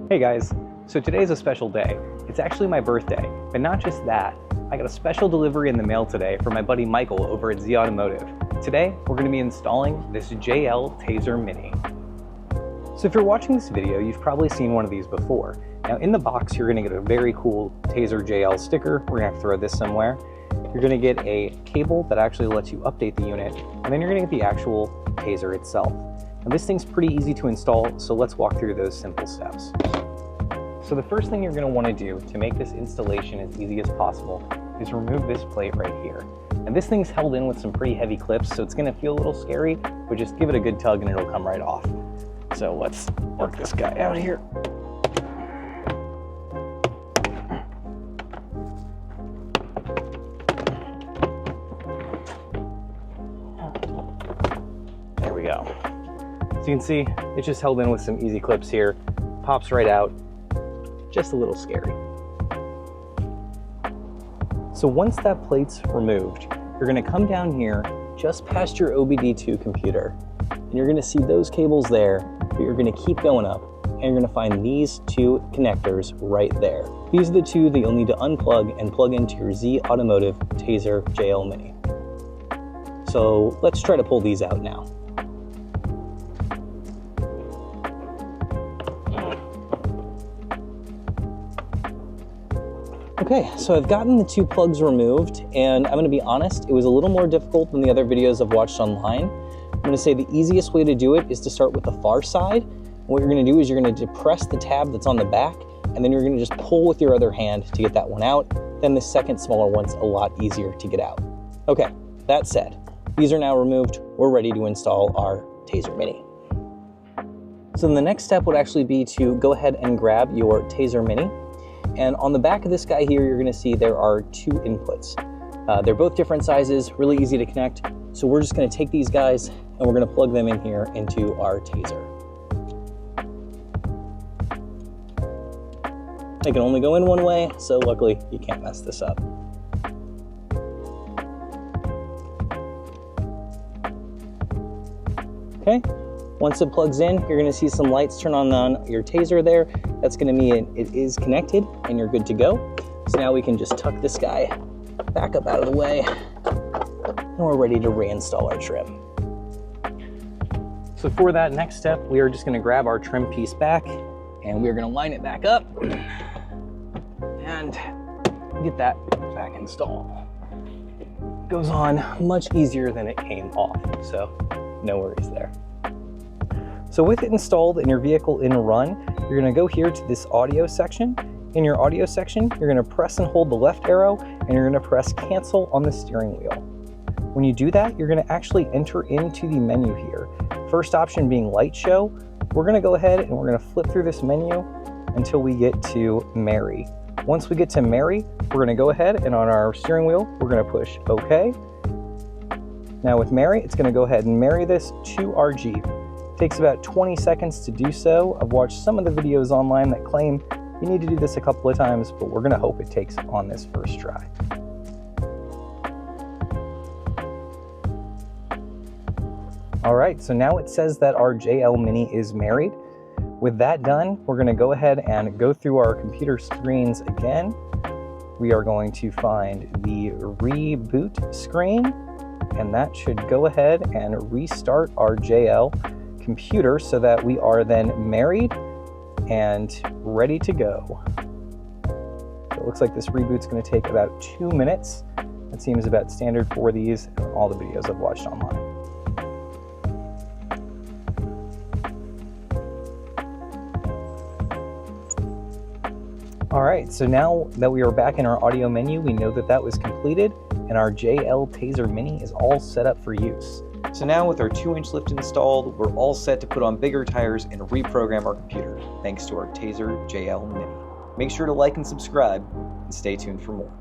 Hey guys, so today's a special day. It's actually my birthday, but not just that. I got a special delivery in the mail today from my buddy Michael over at zAutomotive. Today, we're going to be installing this JL Tazer Mini. So if you're watching this video, you've probably seen one of these before. Now in the box, you're going to get a very cool Tazer JL sticker. We're going to have to throw this somewhere. You're going to get a cable that actually lets you update the unit, and then you're going to get the actual Tazer itself. Now this thing's pretty easy to install, so let's walk through those simple steps. So the first thing you're going to want to do to make this installation as easy as possible is remove this plate right here. And this thing's held in with some pretty heavy clips, so it's going to feel a little scary, but just give it a good tug and it'll come right off. So let's work this guy out here. There we go. So you can see it's just held in with some easy clips here. Pops right out. Just a little scary. So once that plate's removed, you're going to come down here just past your OBD2 computer, and you're going to see those cables there, but you're going to keep going up, and you're going to find these two connectors right there. These are the two that you'll need to unplug and plug into your zAutomotive Tazer JL Mini. So let's try to pull these out now. Okay, so I've gotten the two plugs removed, and I'm gonna be honest, it was a little more difficult than the other videos I've watched online. I'm gonna say the easiest way to do it is to start with the far side. And what you're gonna do is you're gonna depress the tab that's on the back, and then you're gonna just pull with your other hand to get that one out. Then the second smaller one's a lot easier to get out. Okay, that said, these are now removed. We're ready to install our Tazer Mini. So then the next step would actually be to go ahead and grab your Tazer Mini. And on the back of this guy here, you're gonna see there are two inputs. They're both different sizes, really easy to connect. So we're just gonna take these guys and we're gonna plug them in here into our Tazer. They can only go in one way, so luckily you can't mess this up. Okay. Once it plugs in, you're gonna see some lights turn on your Tazer there. That's gonna mean it is connected and you're good to go. So now we can just tuck this guy back up out of the way and we're ready to reinstall our trim. So for that next step, we are just gonna grab our trim piece back and we're gonna line it back up and get that back installed. Goes on much easier than it came off, so no worries there. So with it installed and your vehicle in run, you're gonna go here to this audio section. In your audio section, you're gonna press and hold the left arrow and you're gonna press cancel on the steering wheel. When you do that, you're gonna actually enter into the menu here. First option being light show. We're gonna go ahead and we're gonna flip through this menu until we get to marry. Once we get to marry, we're gonna go ahead and on our steering wheel, we're gonna push OK. Now with marry, it's gonna go ahead and marry this to our Jeep. Takes about 20 seconds to do so. I've watched some of the videos online that claim you need to do this a couple of times, but we're gonna hope it takes on this first try. All right, so now it says that our JL Mini is married. With that done, we're gonna go ahead and go through our computer screens again. We are going to find the reboot screen, and that should go ahead and restart our JL computer so that we are then married and ready to go. So it looks like this reboot's going to take about 2 minutes. That seems about standard for these and all the videos I've watched online. All right, so now that we are back in our audio menu, we know that that was completed and our JL Tazer Mini is all set up for use. So now with our 2-inch lift installed, we're all set to put on bigger tires and reprogram our computer, thanks to our Tazer JL Mini. Make sure to like and subscribe, and stay tuned for more.